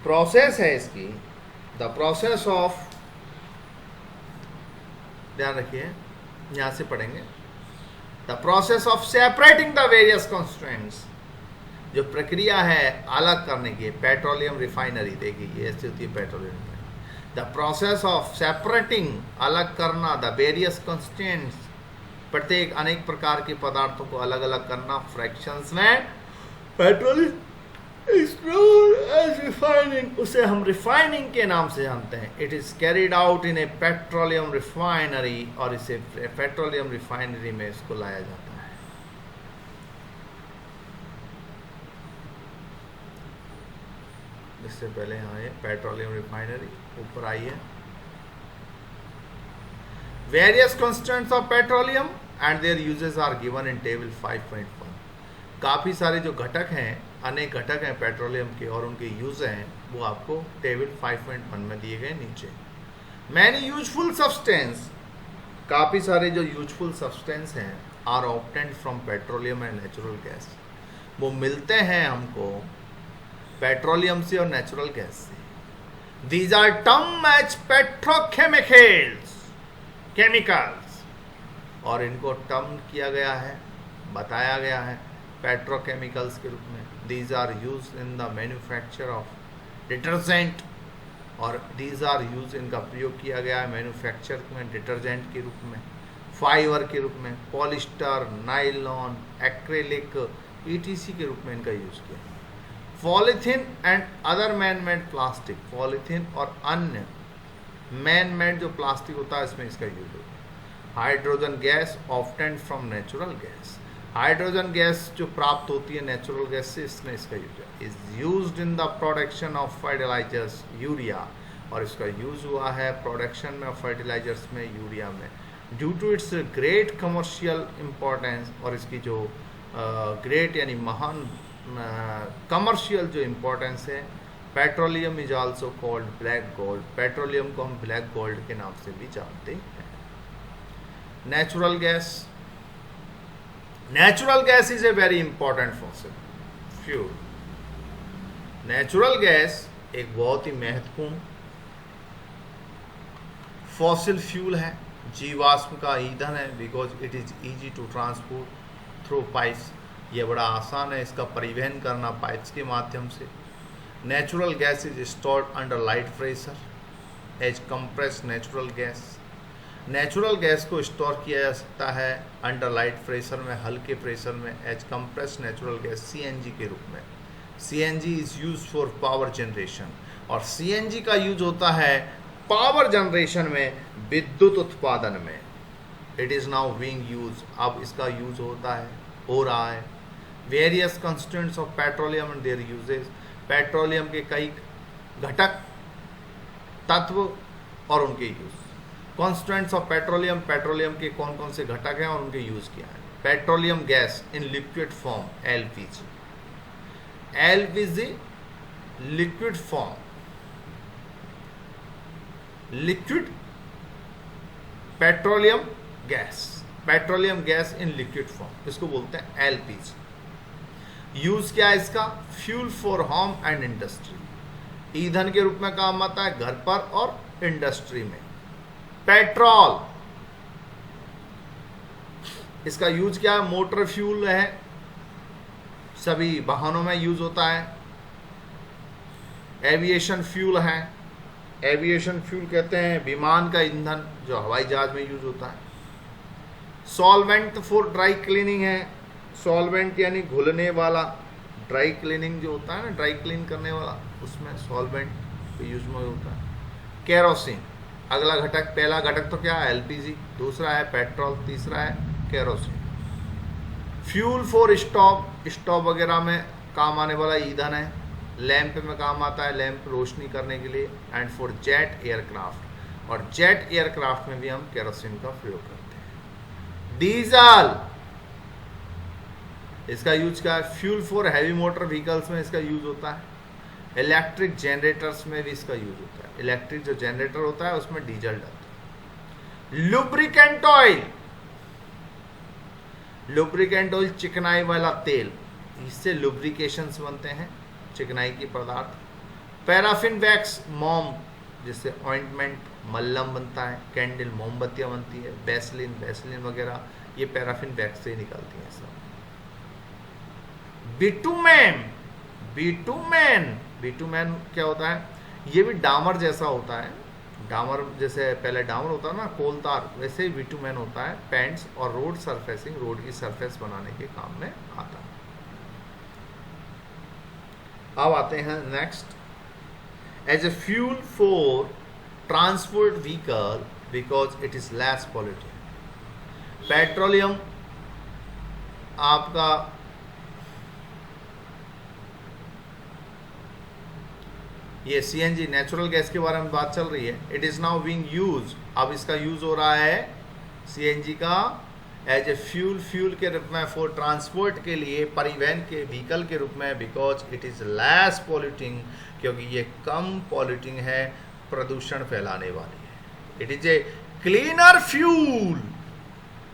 प्रोसेस है इसकी, द प्रोसेस ऑफ, ध्यान रखिए यहां से पढ़ेंगे, the process of separating the various constants, जो प्रक्रिया है अलग करने की। पेट्रोलियम रिफाइनरी देखिए, ये ऐसी होती है petroleum. The process of separating, अलग करना, द वेरियस कॉन्स्टेंट्स, प्रत्येक अनेक प्रकार के पदार्थों को अलग अलग करना फ्रैक्शंस में। Petrol is known as refining, उसे हम रिफाइनिंग के नाम से जानते हैं। It is carried out in a petroleum refinery, और इसे पेट्रोलियम रिफाइनरी में इसको लाया जाता है। इससे पहले यहाँ ये पेट्रोलियम रिफाइनरी ऊपर आई है। Various constants of petroleum and their uses are given in table 5.1। काफ़ी सारे जो घटक हैं, अनेक घटक हैं पेट्रोलियम के और उनके यूज हैं, वो आपको टेबल 5.1 में दिए गए नीचे। मैनी यूजफुल सब्सटेंस, काफ़ी सारे जो यूजफुल सब्सटेंस हैं are obtained from petroleum and natural gas. वो मिलते हैं हमको पेट्रोलियम से और नेचुरल गैस से। These are term as petrochemicals, chemicals, और इनको टर्म किया गया है, बताया गया है पेट्रोकेमिकल्स के रूप में। These are use in the manufacture of detergent, और दीज आर यूज, इनका प्रयोग किया गया है मैन्युफैक्चर में डिटर्जेंट के रूप में, फाइबर के रूप में, पॉलिस्टर, नाइलॉन, एक्रेलिक, ETC के रूप में इनका यूज किया। Polythene and other man made plastic, polythene और अन्य मैन मेड जो प्लास्टिक होता है इसमें इसका यूज होता है। Hydrogen gas obtained from natural gas, hydrogen gas जो प्राप्त होती है नेचुरल गैस से, इसमें इसका यूज है। Is used in the production of fertilisers, urea, और इसका यूज हुआ है प्रोडक्शन में फर्टिलाइजर्स में, यूरिया में, due to its great commercial importance, और इसकी जो ग्रेट यानी महान कमर्शियल जो इम्पोर्टेंस है। Petroleum is also called black gold, petroleum को हम ब्लैक गोल्ड के नाम से भी जानते हैं। Natural gas, natural gas is a very important fossil fuel. Natural gas एक बहुत ही महत्वपूर्ण फॉसिल फ्यूल है, जीवाश्म का ईंधन है, because it is easy to transport through pipes, ये बड़ा आसान है इसका परिवहन करना पाइप्स के माध्यम से। Natural gas is stored under light pressure as compressed natural gas, natural gas को स्टोर किया जा सकता है अंडर लाइट प्रेशर में, हल्के प्रेशर में, as compressed natural gas CNG के रूप में। CNG is use for power generation, और CNG का यूज होता है पावर जनरेशन में, विद्युत उत्पादन में। It is now being use, अब इसका यूज होता है, हो रहा है। Various constituents of petroleum and their uses, पेट्रोलियम के कई घटक, तत्व और उनके use. Constituents of petroleum, petroleum के कौन कौन से घटक हैं और उनके यूज क्या है। Petroleum gas in liquid form, LPG, LPG liquid form, liquid petroleum gas, petroleum gas in liquid form, इसको बोलते हैं LPG। यूज क्या है इसका, fuel for home and industry, ईंधन के रूप में काम आता है घर पर और इंडस्ट्री में। पेट्रोल, इसका यूज क्या है, मोटर फ्यूल है, सभी वाहनों में यूज होता है। एविएशन फ्यूल है, एविएशन फ्यूल कहते हैं विमान का ईंधन जो हवाई जहाज में यूज होता है। सॉल्वेंट फॉर ड्राई क्लीनिंग है, सॉल्वेंट यानी घुलने वाला, ड्राई क्लीनिंग जो होता है ना, ड्राई क्लीन करने वाला, उसमें सॉल्वेंट यूज में होता है। केरोसिन अगला घटक, पहला घटक तो क्या है LPG, दूसरा है पेट्रोल, तीसरा है kerosene. Fuel for stove, stove वगैरह में काम आने वाला ईंधन है। लैंप में काम आता है, लैंप रोशनी करने के लिए। एंड फॉर जेट एयरक्राफ्ट, और जेट एयरक्राफ्ट में भी हम केरोसिन का प्रयोग करते हैं। डीजल, इसका यूज क्या है, fuel for heavy motor vehicles में इसका यूज होता है। इलेक्ट्रिक जनरेटर्स में भी इसका यूज होता है, इलेक्ट्रिक जो जनरेटर होता है उसमें डीजल डलता है। लुब्रिकेंट ऑयल, लुब्रिकेंट ऑयल चिकनाई वाला तेल, इससे लुब्रिकेशंस बनते हैं, चिकनाई की पदार्थ। पैराफिन वैक्स, मोम, जिससे ऑइंटमेंट मल्लम बनता है। कैंडल, मोमबत्तियां बनती है। वैसलिन, वैसलिन वगैरह ये पैराफिन वैक्स से निकलती हैं सब। बिटुमेन, बिटुमेन, बिटुमेन क्या होता है, ये भी डामर जैसा होता है। डामर जैसे पहले डामर होता है ना, कोलतार, वैसे ही बिटुमेन होता है। पेंट्स और रोड सरफेसिंग, रोड की सरफेस बनाने के काम में आता है। अब आते हैं next, as a fuel for transport vehicle because it is less polluted. Petroleum आपका ये CNG नेचुरल गैस के बारे में बात चल रही है। It is now being use, अब इसका यूज हो रहा है CNG का एज ए फ्यूल, फ्यूल के रूप में, फॉर ट्रांसपोर्ट के लिए, परिवहन के व्हीकल के रूप में। Because it is less polluting, क्योंकि ये कम पॉल्यूटिंग है, प्रदूषण फैलाने वाली है। It is a cleaner fuel,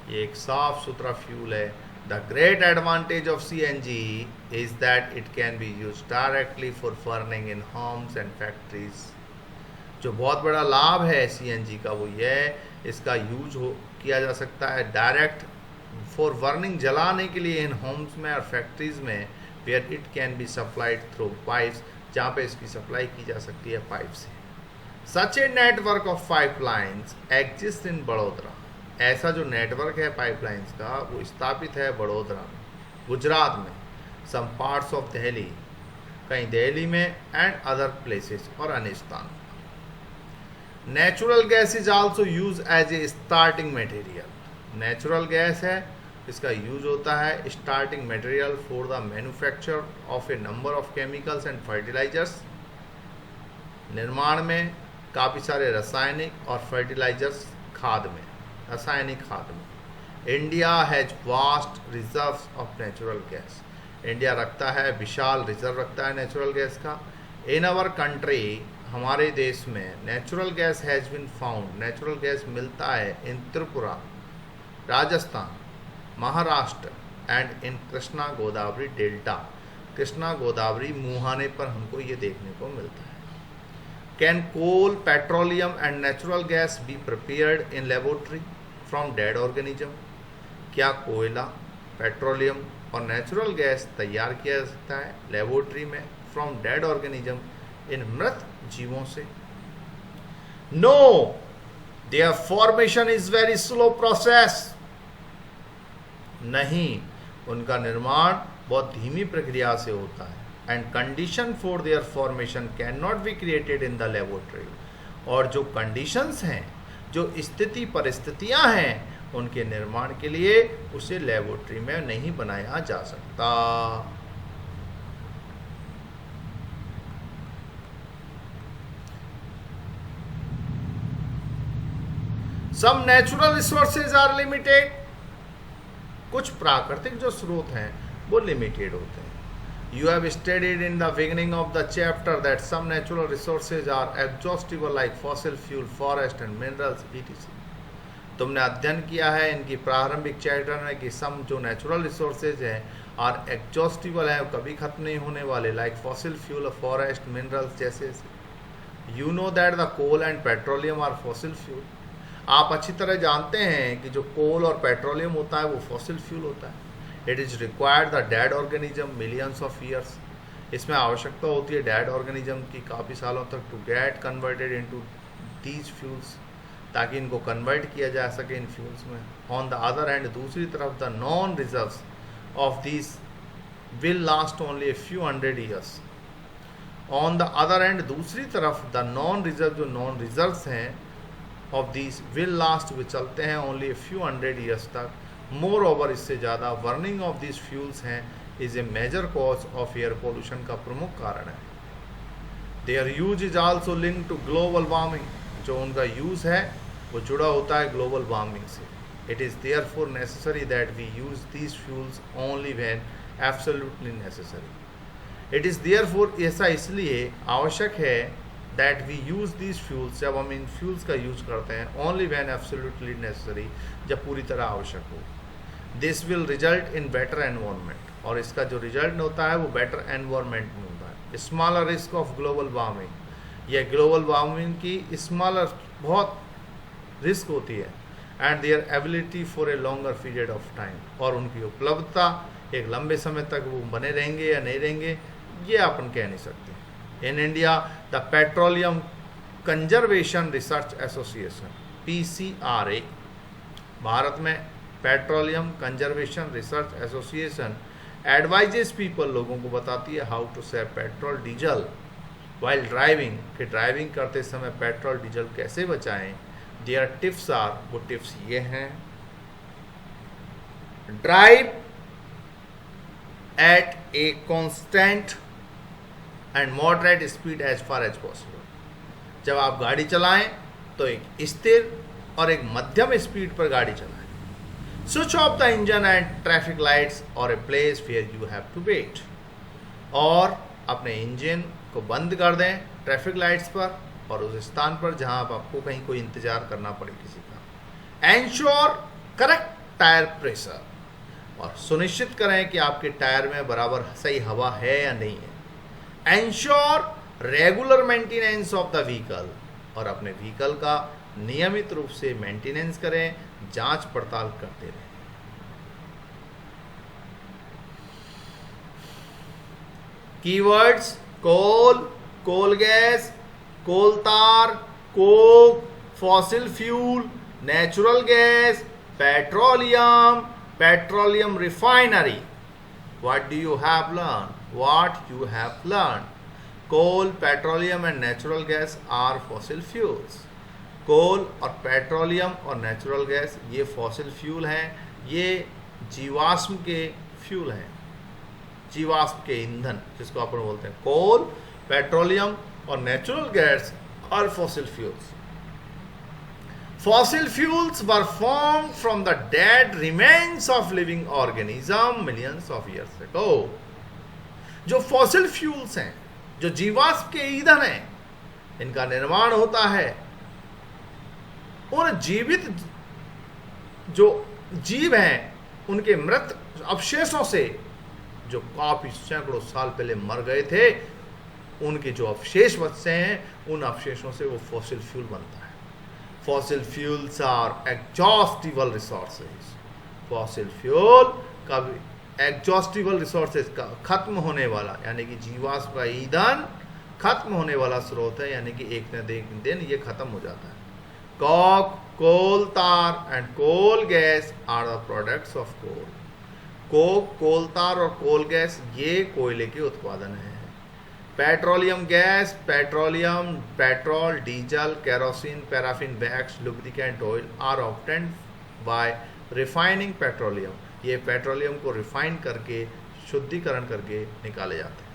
ये एक साफ सुथरा फ्यूल है, The great advantage of CNG is that it can be used directly for burning in homes and factories. जो बहुत बड़ा लाभ है CNG का वो ये है, इसका यूज किया जा सकता है डायरेक्ट फॉर बर्निंग, जलाने के लिए इन होम्स में और फैक्ट्रीज में, where it can be supplied through pipes, जहाँ पे इसकी सप्लाई की जा सकती है पाइप से. Such a network of pipelines exist in Vadodara. ऐसा जो नेटवर्क है पाइपलाइंस का वो स्थापित है बड़ोदरा में, गुजरात में, सम पार्ट्स ऑफ दिल्ली, कहीं दिल्ली में, एंड अदर प्लेसेस, और अन्य स्थान. Natural gas is also use as a starting material. Natural gas है, इसका यूज होता है starting material for the manufacture of a number of chemicals and fertilisers. निर्माण में काफ़ी सारे रासायनिक और फर्टिलाइजर्स, खाद में, रासायनिक खाद में. India has vast reserves of natural gas. India रखता है, विशाल रिजर्व रखता है नेचुरल गैस का. इन आवर कंट्री, हमारे देश में, natural gas has been found, natural gas मिलता है in Tripura, Rajasthan, Maharashtra and in Krishna Godavari delta. Krishna Godavari मुहाने पर हमको ये देखने को मिलता है. Can coal, petroleum and natural gas be prepared in laboratory from dead organism. क्या कोयला, पेट्रोलियम और नेचुरल गैस तैयार किया जा सकता है लेबोरेटरी में फ्रॉम डेड ऑर्गेनिज्म, इन मृत जीवों से? No, their formation is very slow process. नहीं, उनका निर्माण बहुत धीमी प्रक्रिया से होता है. And condition for their formation can not be created in the laboratory. और जो कंडीशंस हैं, जो स्थिति परिस्थितियां हैं, उनके निर्माण के लिए उसे लेबोरेटरी में नहीं बनाया जा सकता. Some natural resources are limited. कुछ प्राकृतिक जो स्रोत हैं वो लिमिटेड होते हैं. You have studied in the beginning of the chapter that some natural resources are exhaustible like fossil fuel, forest and minerals etc. तुमने अध्ययन किया है इनकी प्रारंभिक चैप्टर में कि सम जो नेचुरल रिसोर्सेज हैं और एग्जॉस्टिबल हैं, कभी खत्म नहीं होने वाले, like fossil fuel, forest, minerals जैसे. You know that the coal and petroleum are fossil fuel. आप अच्छी तरह जानते हैं कि जो कोल और पेट्रोलियम होता है वो फॉसिल फ्यूल होता है. It is required the dead organism millions of years. इसमें आवश्यकता होती है डेड ऑर्गेनिज्म की काफ़ी सालों तक to get converted into these fuels, ताकि इनको कन्वर्ट किया जा सके इन फ्यूल्स में. ऑन द अदर हैंड, दूसरी तरफ, the known reserves of this will last only a few hundred years. On the other hand, दूसरी तरफ, द नॉन रिजर्व, जो नॉन रिजर्व्स हैं ऑफ दिस विल लास्ट, वे चलते हैं only a few hundred years तक. मोर ओवर, इससे ज़्यादा, बर्निंग ऑफ दिस फ्यूल्स हैं is a major cause of air pollution का प्रमुख कारण है. Their use is also link to global warming. जो उनका यूज़ है वो जुड़ा होता है ग्लोबल वार्मिंग से. It is therefore necessary that we use these fuels only when absolutely necessary. It is therefore, ऐसा इसलिए आवश्यक है, that we use these fuels, जब हम इन फ्यूल्स का यूज करते हैं, ओनली व्हेन एब्सोल्युटली नेसेसरी, जब पूरी तरह आवश्यक हो. This will result in better environment. और इसका जो रिजल्ट होता है वो बेटर एनवायरनमेंट में होता है. Smaller risk of global warming. यह ग्लोबल वार्मिंग की स्मॉलर बहुत रिस्क होती है. And their ability for a longer period of time. और उनकी उपलब्धता, एक लंबे समय तक वो बने रहेंगे या नहीं रहेंगे, ये अपन कह नहीं सकते. In India, the petroleum conservation research association, PCRA, Bharat में petroleum conservation research association advises people, लोगों को बताती है how to save petrol diesel while driving, कि ड्राइविंग करते समय पेट्रोल डीजल कैसे बचाएं. देयर टिप्स आर, वो टिप्स ये हैं: drive at a constant and moderate speed as far as possible. जब आप गाड़ी चलाएं तो एक स्थिर और एक मध्यम स्पीड पर गाड़ी चलाएं. Switch off the engine and traffic lights और a place where you have to wait. और अपने इंजन को बंद कर दें ट्रैफिक लाइट्स पर और उस स्थान पर जहां आपको कहीं कोई इंतजार करना पड़े किसी का. Ensure correct tyre pressure. और सुनिश्चित करें कि आपके टायर में बराबर सही हवा है या नहीं है। Ensure regular maintenance of the vehicle, और अपने व्हीकल का नियमित रूप से मेंटेनेंस करें, जांच पड़ताल करते रहें। कीवर्ड्स: कोल, कोल गैस, कोल तार, Coke, fossil fuel, natural gas, petroleum, petroleum refinery. What do you have learned? What you have learned? Coal, petroleum and natural gas are fossil fuels. कोल और पेट्रोलियम और नेचुरल गैस ये fossil fuel हैं, ये जीवाश्म के fuel हैं, जीवाश्म के ईंधन जिसको अपन बोलते हैं। कोल, पेट्रोलियम और natural gas are fossil fuels. Fossil fuels were formed from the dead remains of living organism millions of years ago. जो फॉसिल फ्यूल्स हैं, जो जीवाश्म के ईंधन हैं, इनका निर्माण होता है उन जीवित जो जीव हैं उनके मृत अवशेषों से, जो काफी सैकड़ों साल पहले मर गए थे, उनके जो अवशेष बचते हैं उन अवशेषों से वो फॉसिल फ्यूल बनता है। Fossil fuels are exhaustible resources. Fossil fuel का एग्जॉस्टिबल रिसोर्सेज का खत्म होने वाला, यानी कि जीवाश्म का ईंधन खत्म होने वाला स्रोत है, यानी कि एक न एक दिन ये खत्म हो जाता है। Coke, coal tar and coal gas are the products of coal. Coke, coal tar और कोल गैस ये कोयले के उत्पादन है। Petroleum gas, petroleum, petrol, diesel, kerosene, paraffin wax, lubricant oil are obtained by refining petroleum. ये petroleum को refine करके, शुद्धिकरण करके निकाले जाते हैं।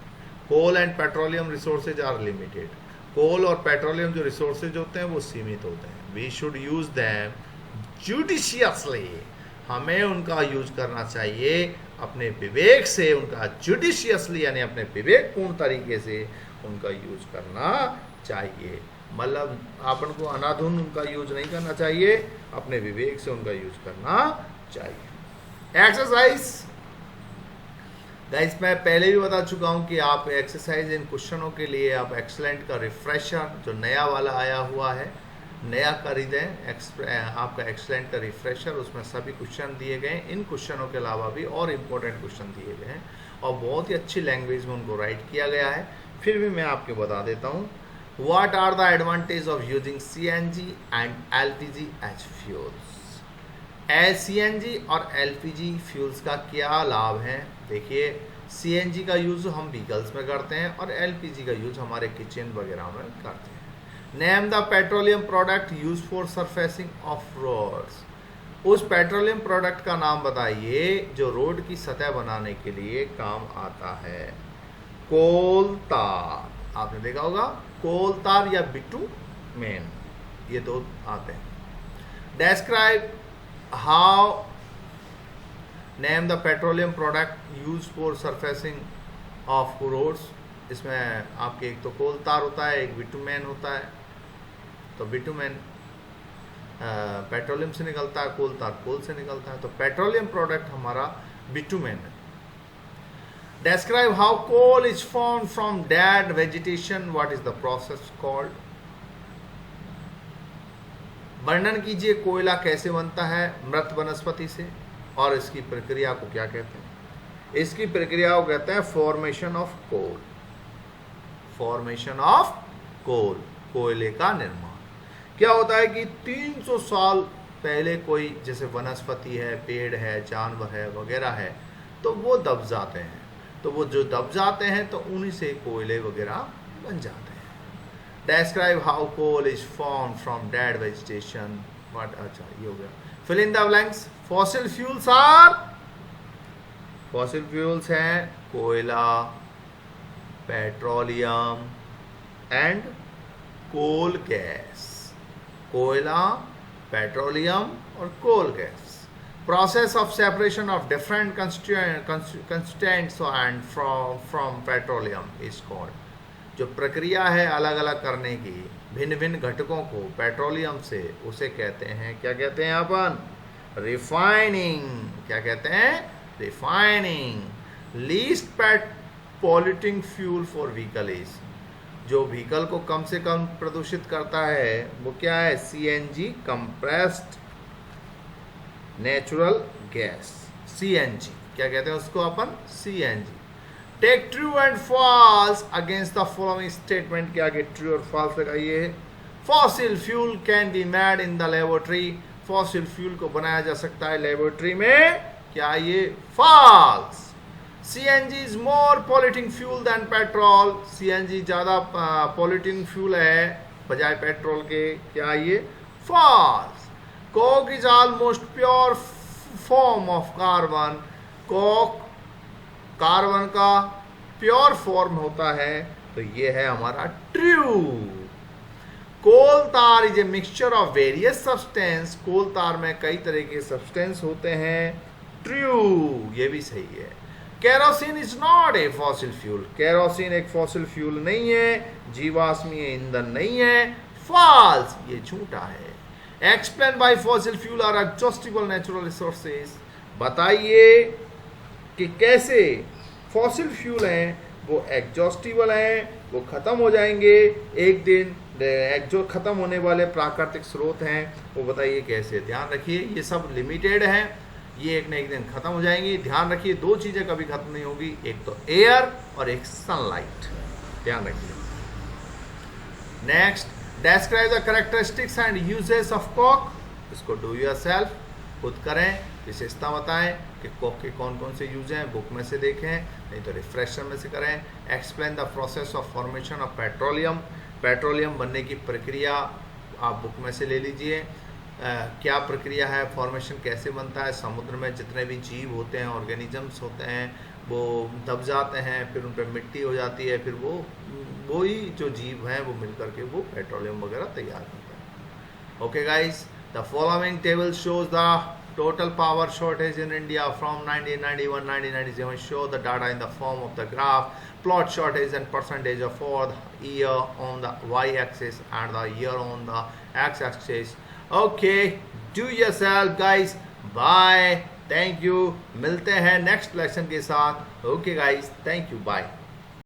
Coal and petroleum resources are limited. Coal और पेट्रोलियम जो रिसोर्सेज होते हैं वो सीमित होते हैं। We should use them judiciously. हमें उनका यूज करना चाहिए अपने विवेक से, उनका जुडिशियसली यानी अपने विवेकपूर्ण तरीके से उनका यूज करना चाहिए। मतलब अपन को अनाधुन उनका यूज नहीं करना चाहिए, अपने विवेक से उनका यूज करना चाहिए। एक्सरसाइज गाइस, मैं पहले भी बता चुका हूं कि आप एक्सरसाइज इन क्वेश्चनों के लिए आप एक्सेलेंट का रिफ्रेशर जो नया वाला आया हुआ है, नया खरीदें। आपका एक्सेलेंट का रिफ्रेशर, उसमें सभी क्वेश्चन दिए गए। इन क्वेश्चनों के अलावा भी और इम्पोर्टेंट क्वेश्चन दिए गए हैं और बहुत ही अच्छी लैंग्वेज में उनको राइट किया गया है। फिर भी मैं आपको बता देता हूँ, what are the advantage of using CNG and LPG as fuels. CNG और LPG फ्यूल्स का क्या लाभ है? देखिए, CNG का यूज़ हम व्हीकल्स में करते हैं और LPG का यूज़ हमारे किचन वगैरह में करते हैं। Name the petroleum product use for surfacing of roads. उस पेट्रोलियम प्रोडक्ट का नाम बताइए जो रोड की सतह बनाने के लिए काम आता है। कोल तार, आपने देखा होगा, कोल तार या बिटुमेन, ये दो आते हैं। Describe how, name the petroleum product use for surfacing of roads. इसमें आपके एक तो कोल तार होता है, एक बिटुमेन होता है। तो बिटुमेन पेट्रोलियम से निकलता है, कोल तार कोल से निकलता है। तो पेट्रोलियम प्रोडक्ट हमारा बिटुमेन है। Describe how coal is form from dead vegetation, what is the process called. वर्णन कीजिए कोयला कैसे बनता है मृत वनस्पति से और इसकी प्रक्रिया को क्या कहते हैं। इसकी प्रक्रिया को कहते हैं formation of coal. Formation of coal, कोयले का निर्माण। क्या होता है कि 300 साल पहले कोई जैसे वनस्पति है, पेड़ है, जानवर है वगैरह है, तो वो दब जाते हैं। तो वो जो दब जाते हैं तो उन्हीं से कोयले वगैरह बन जाते हैं। Describe how coal is form from dead vegetation, what, अच्छा ये हो गया। Fill in the blanks. Fossil fuels are, fossil fuels हैं कोयला, पेट्रोलियम एंड कोल गैस। कोयला, पेट्रोलियम और coal gas. Process of separation of different constituents and from petroleum is called. जो प्रक्रिया है अलग अलग करने की भिन्न भिन्न घटकों को पेट्रोलियम से, उसे कहते हैं, क्या कहते हैं अपन? रिफाइनिंग। क्या कहते हैं? Refining least pet polluting fuel for vehicle is, जो व्हीकल को कम से कम प्रदूषित करता है वो क्या है? CNG, compressed natural gas, CNG. क्या कहते हैं उसको अपन? CNG. Take true and false against the following statement के आगे ट्रू और फॉल्स लगाइए। Fossil fuel can be made in the laboratory, fossil fuel को बनाया जा सकता है लेबोरेटरी में, क्या ये? False. CNG is more polluting fuel than petrol, CNG ज्यादा पॉल्यूटिंग फ्यूल है बजाय पेट्रोल के, क्या ये? False. Coke is almost pure form of carbon, coke carbon का प्योर फॉर्म होता है, तो ये है हमारा true. Coal tar is a mixture of various substance, coal tar में कई तरह के सब्सटेंस होते हैं, ट्रू, ये भी सही है। Kerosene is not a fossil fuel, kerosene एक फॉसिल फ्यूल नहीं है, जीवाश्मीय ईंधन नहीं है, फॉल्स, ये झूठा है। Explain by fossil fuel are exhaustible natural resources, बताइए कि कैसे फॉसिल फ्यूल हैं वो एग्जॉस्टिबल हैं, वो खत्म हो जाएंगे एक दिन, जो खत्म होने वाले प्राकृतिक स्रोत हैं वो बताइए कैसे। ध्यान रखिए ये सब लिमिटेड है, ये एक न एक दिन खत्म हो जाएंगी। ध्यान रखिए दो चीजें कभी खत्म नहीं होगी, एक तो एयर और एक सनलाइट, ध्यान रखिए। Next, describe the characteristics and uses of Coke, इसको डू योरसेल्फ, खुद करें, विशेषता बताएं कि कोक के कौन कौन से यूज हैं, बुक में से देखें, नहीं तो रिफ्रेशर में से करें। Explain the process of formation of petroleum, petroleum बनने की प्रक्रिया आप बुक में से ले लीजिए। क्या प्रक्रिया है, फॉर्मेशन कैसे बनता है, समुद्र में जितने भी जीव होते हैं, ऑर्गेनिजम्स होते हैं, वो दब जाते हैं, फिर उन पर मिट्टी हो जाती है, फिर वो ही जो जीव हैं वो मिलकर के वो पेट्रोलियम वगैरह तैयार करते हैं। Okay guys, the following table shows the total power shortage in India from 1991-1997. Show the data in the form of the graph. Plot shortage and percentage of for the year on the y-axis and the year on the x-axis. Okay, do yourself guys. Bye. Thank you. मिलते हैं next lesson के साथ. Okay guys, thank you. Bye.